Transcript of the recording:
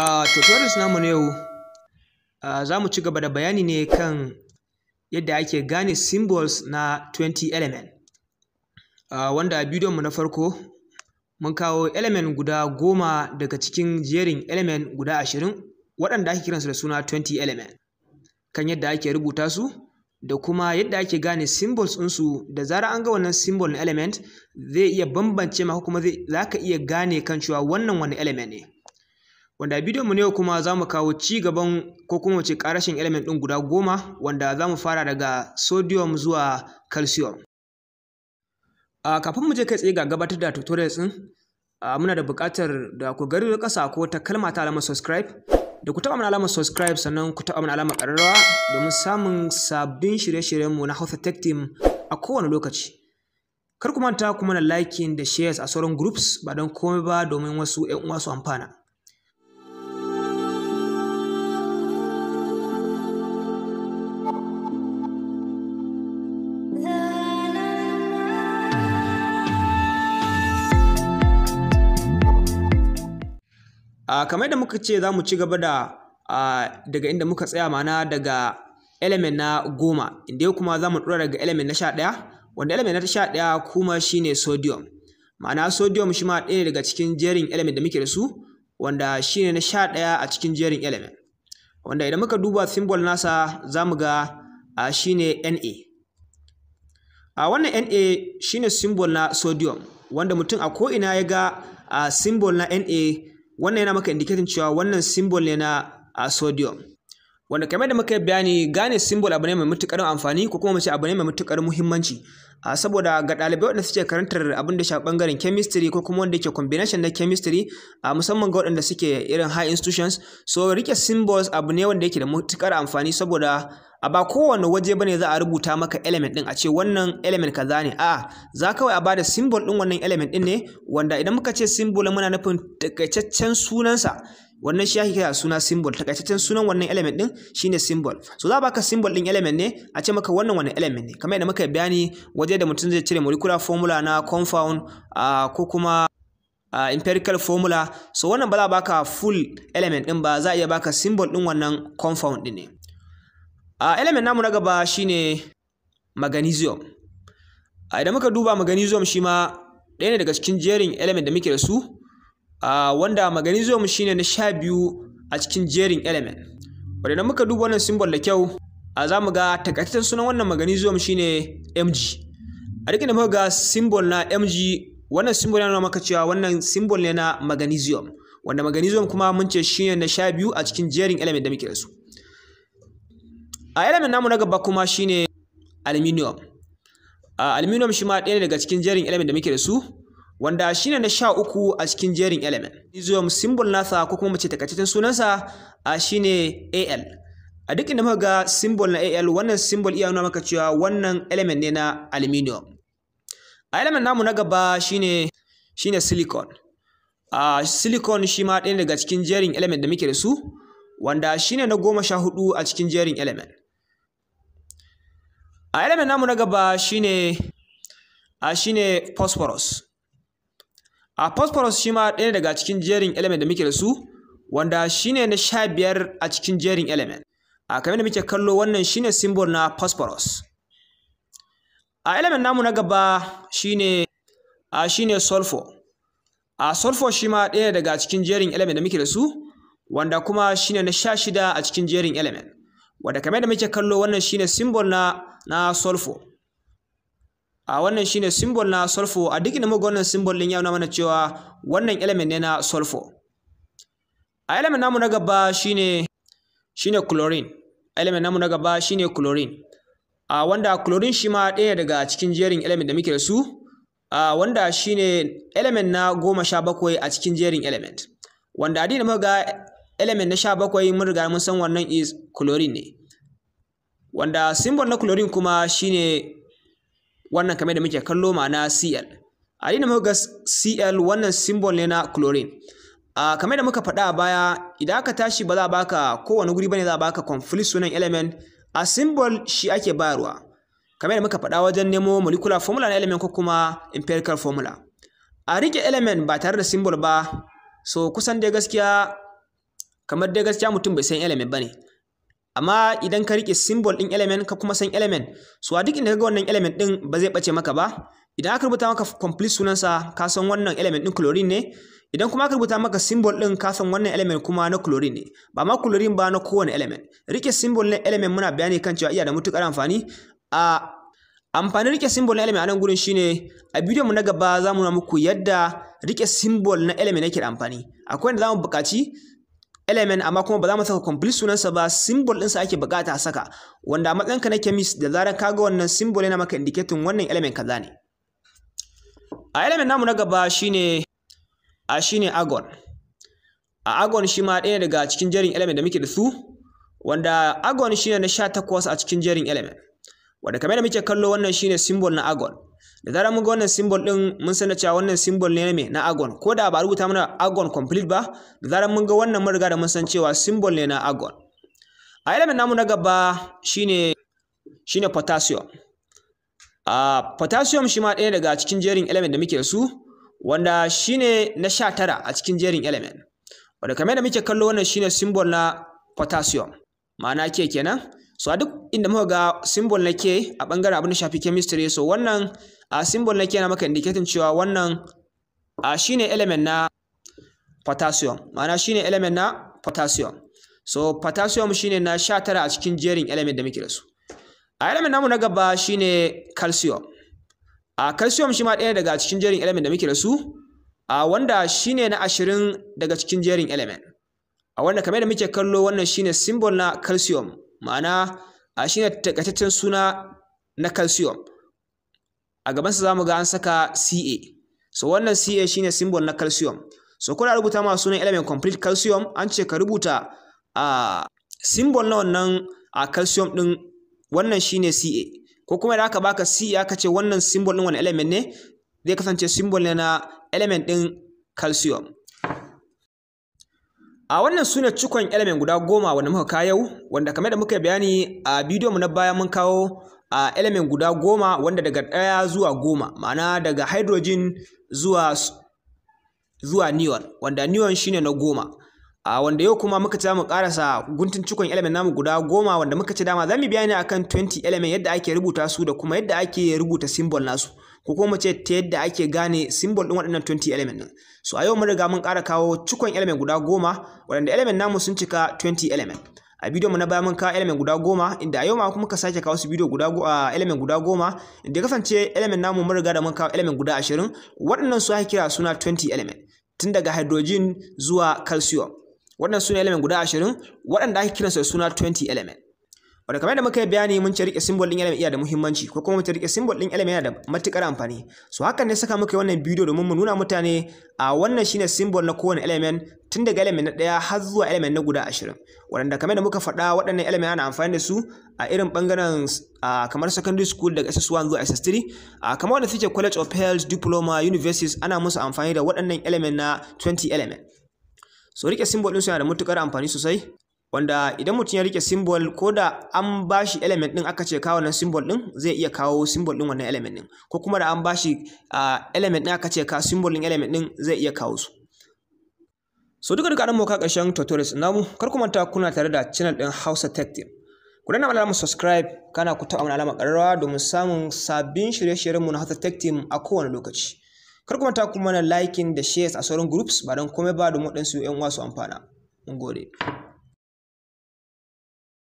A tutorials namu na yau za mu ci gaba da bayani ne kan yadda ake gane symbols na 20 element. Wanda a bidiyon mu na farko mun kawo element guda 10 daga cikin jerin element guda 20 waɗanda ake kiransu da suna 20 element, kan yadda ake rubuta su da kuma yadda ake gane symbols ɗinsu. Da zarar an ga wannan symbol na element zai iya bambance maka, kuma za ka iya gane kan cewa wannan wani element ne. Wanda a bidiyon mu ne kuma za mu kawo ci gaban ko kuma mu ce ƙarashin element ɗin guda 10, wanda za mu fara daga sodium zuwa calcium. Kafin mu je kai tsaye ga gabatar da tutorials ɗin, muna da buƙatar da ku gari ƙasa ko ta kalma ta alamar subscribe, da ku taɓa mana alamar subscribe, sannan ku taɓa mana alamar ƙararrawa domin samun sabbin shirye-shiryenmu na Hausa Tech Team a kowane lokaci. Kar ku manta ku mana liking da shares a sauran groups, ba don komai ba domin wasu 'yan uwa su amfana. Kamar yadda muka ce za mu ci gaba da daga inda muka tsaya, mana daga element na 10, inda yau kuma za mu ɗora daga element na 11, wanda element na 11 kuma shine sodium. Ma'ana sodium shi ma ɗaya ne daga cikin jerin element da muke da su, wanda shine na 11 a cikin jerin element. Wanda idan muka duba symbol nasa za mu ga shine Na. Wannan Na shine symbol na sodium, wanda mutum a ko'ina ya ga symbol na Na, wannan yana maka indicating cewa wannan symbol ne na sodium. Wanda kamar da muka yi bayani, gane symbol abu ne mai matuƙar amfani, ko kuma mu ce abu ne mai matuƙar muhimmanci, saboda ga ɗalibai waɗanda suke karantar abin da shafi ɓangaren chemistry ko kuma wanda yake combination na chemistry, musamman ga waɗanda suke irin high institutions, so rike symbols abu ne wanda yake da matuƙar amfani, saboda ba kowane waje bane za a rubuta maka element ɗin a ce wannan element kaza ne. Za kawai a bada symbol ɗin wannan element ɗin ne, wanda idan muka ce symbol muna nufin takaitaccen sunansa, wannan shi ake kira suna symbol. Takaitaccen sunan wannan element ɗin shine symbol. So za a baka symbol ɗin element ne, a ce maka wannan wani element ne, kamar yadda muka bayani waje da mutum zai cire molecular formula na compound ko kuma empirical formula. So wannan ba za a baka full element ɗin ba, za a iya baka symbol ɗin wannan compound ɗin ne. Element namu na gaba shine magnesium. Idan muka duba magnesium shi ma ɗaya ne daga cikin jerin element da muke da su, wanda magnesium shine na 12 a cikin jerin element. Wanda idan muka duba wannan symbol da kyau, za mu ga takaitaccen sunan wannan magnesium shine Mg. A duk inda muka ga symbol na Mg, wannan symbol yana nuna maka cewa wannan symbol ne na magnesium, wanda magnesium kuma mun ce shine na 12 a cikin jerin element da muke da su. Element namu na gaba kuma shine aluminium. Aluminium shi ma ɗaya ne daga cikin jerin element da muke da su, wanda shine na 13 a cikin jerin element. Aluminium symbol nasa ko kuma mu ce takaitaccen sunansa shine Al. A duk inda muka ga symbol na Al, wannan symbol iya nuna maka cewa wannan element ne na aluminium. Element namu na gaba shine silicon. Silicon shi ma ɗaya ne daga cikin jerin element da muke da su, wanda shine na 14 a cikin jerin element. Element namu na gaba shine phosphorus. Phosphorus shi ma ɗaya daga cikin jerin element da muke da su, wanda shine na 15 a cikin jerin element. Kamar da muke kallo, wannan shine symbol na phosphorus. Element namu na gaba shine sulfur. Sulfur shi ma ɗaya daga cikin jerin element da muke da su, wanda kuma shine na 16 a cikin jerin element. Wanda kamar da muke kallo, wannan shine symbol na sulfur. Wannan shine symbol na sulfur. A duk inda muka ga wannan symbol din ya nuna mana cewa wannan element ne na sulfur. Element namu na gaba shine chlorine. Element namu na gaba shine chlorine. Wanda chlorine shi ma ɗaya daga cikin jerin element da muke da su, wanda shine element na 17 a cikin jerin element. Wanda a duk inda muka ga element na 17 mun riga mun san wannan is chlorine ne. Wanda symbol na chlorine kuma shine wannan kamar da muke kallo, ma'ana Cl. A duk inda muka ga Cl, wannan symbol ne na chlorine. Kamar da muka faɗa a baya, idan aka tashi ba za a baka kowane guri bane za a baka complete sunan element, a symbol shi ake bayarwa. Kamar da muka faɗa wajen nemo molecular formula na element ko kuma empirical formula. A rike element ba tare da symbol ba, so kusan dai gaskiya kamar dai gaskiya mutum bai san element bane. Amma idan ka rike symbol din element ka kuma san element, so a duk inda kaga wannan element din ba zai bace maka ba. Idan aka rubuta maka complete sunansa ka san wannan element din chlorine ne. Idan kuma aka rubuta maka symbol din ka san wannan element kuma na chlorine ne. Ba ma chlorine ba, na kowane element. Rike symbol na element muna bayani kan cewa iya da mutukar amfani. Amfanin rike symbol na element a nan gurin shine a bidiyon mu na gaba za mu nuna muku yadda rike symbol na element yake da amfani. Akwai wanda za mu buƙaci element amma kuma ba za mu saka complete sunansa ba, symbol ɗinsa ake buƙata a saka, wanda a matsayinka na chemist da zarar ka ga wannan symbol yana maka indicating wannan element kaza ne. A element namu na gaba shine argon. Argon shi ma ɗaya daga cikin jerin element da muke da su, wanda argon shine na 18 a cikin jerin element. Wanda kamar da muke kallo wannan shine symbol na argon. Da zarar mun ga wannan symbol din mun san cewa wannan symbol ne na argon. Ko da ba rubuta mana argon complete ba, da zarar mun ga wannan mun riga da mun san cewa symbol ne na argon. A element namu na gaba shine potassium. Potassium shi ma ɗaya daga cikin jerin element da muke da su, wanda shine na 19 a cikin jerin element. Wanda kamar da muke kallo wannan shine symbol na potassium. Ma'ana K kenan. So a duk inda muka ga symbol na K a bangaren abin da shafi chemistry, so wannan symbol na K na maka indicating cewa wannan shine element na potassium. Ma'ana shine element na potassium. So potassium shine na 19 a cikin jerin element da muke da su. A element namu na gaba shine calcium. Calcium shi ma ɗaya daga cikin jerin element da muke da su, wanda shine na 20 daga cikin jerin element. Wanda kamar da muke kallo wannan shine symbol na calcium. Ma'ana shine takaitaccen suna na calcium. A gabansa za mu ga an saka Ca. So wannan Ca shine symbol na calcium. So kuna rubuta ma sunan element complete calcium, an ce ka rubuta symbol na wannan calcium din, wannan shine Ca. Ko kuma idan aka baka Ca aka ce wannan symbol din wani element ne, zai kasance symbol ne na element din calcium. Wannan sune cikon element guda 10 wanda muka kawo yau, wanda kamar da muka bayani a bidiyon mu na baya mun kawo element guda 10 wanda daga 1 zuwa 10, ma'ana daga hydrogen zuwa neon, wanda neon shine na 10. Wanda yau kuma muka ce mu karasa guntun cikon element namu guda 10, wanda muka ce dama zamu bayani akan 20 element, yadda ake rubuta su da kuma yadda ake rubuta symbol nasu, ko kuma mu ce ta yadda ake gane symbol din waɗannan 20 element din. So a yau mun riga mun ƙara kawo cikon element guda 10, waɗanda element namu sun cika 20 element. A bidiyon mu na baya mun kawo element guda 10, inda a yau ma kuma muka sake kawo su bidiyo element guda 10, inda ya kasance element namu mun riga da mun kawo element guda 20. Waɗannan su ake kira suna 20 element, tun daga hydrogen zuwa calcium. Waɗannan sune element guda 20 waɗanda ake kiransu da suna 20 element. Wanda kamar da muka yi bayani mun ce rike symbol din element iya da muhimmanci, ko kuma mu ce rike symbol din element yana da matukar amfani. So hakan ne saka muka yi wannan bidiyo domin mu nuna mutane wannan shine symbol na kowane element, tun daga element na 1 har zuwa element na guda 20. Wanda kamar da muka faɗa waɗannan element ana amfani da su a irin bangaren kamar secondary school daga SS1 zuwa SS3, kamar wanda suke College of Health, Diploma, Universities ana musu amfani da waɗannan element na 20 element. So rike symbol din su yana da matukar amfani sosai, wanda idan mutum ya rike symbol, ko da an bashi element din aka ce kawo wannan symbol din, zai iya kawo symbol din wannan element din, ko kuma da an bashi element din aka ce ka symbol din element din, zai iya kawo su. So duka nan mu ka ƙarshen tutorials namu. Kar ku manta kuna tare da channel din Hausa Tech Team. Ku danna alamar subscribe, kana ku taɓa alamar ƙararrawa domin samun sabbin shirye-shiryen mu na Hausa Tech Team a kowane lokaci. Kar ku manta kuma na liking da shares a sauran groups, ba don komai ba domin waɗansu 'yan uwa su amfana. Mun gode.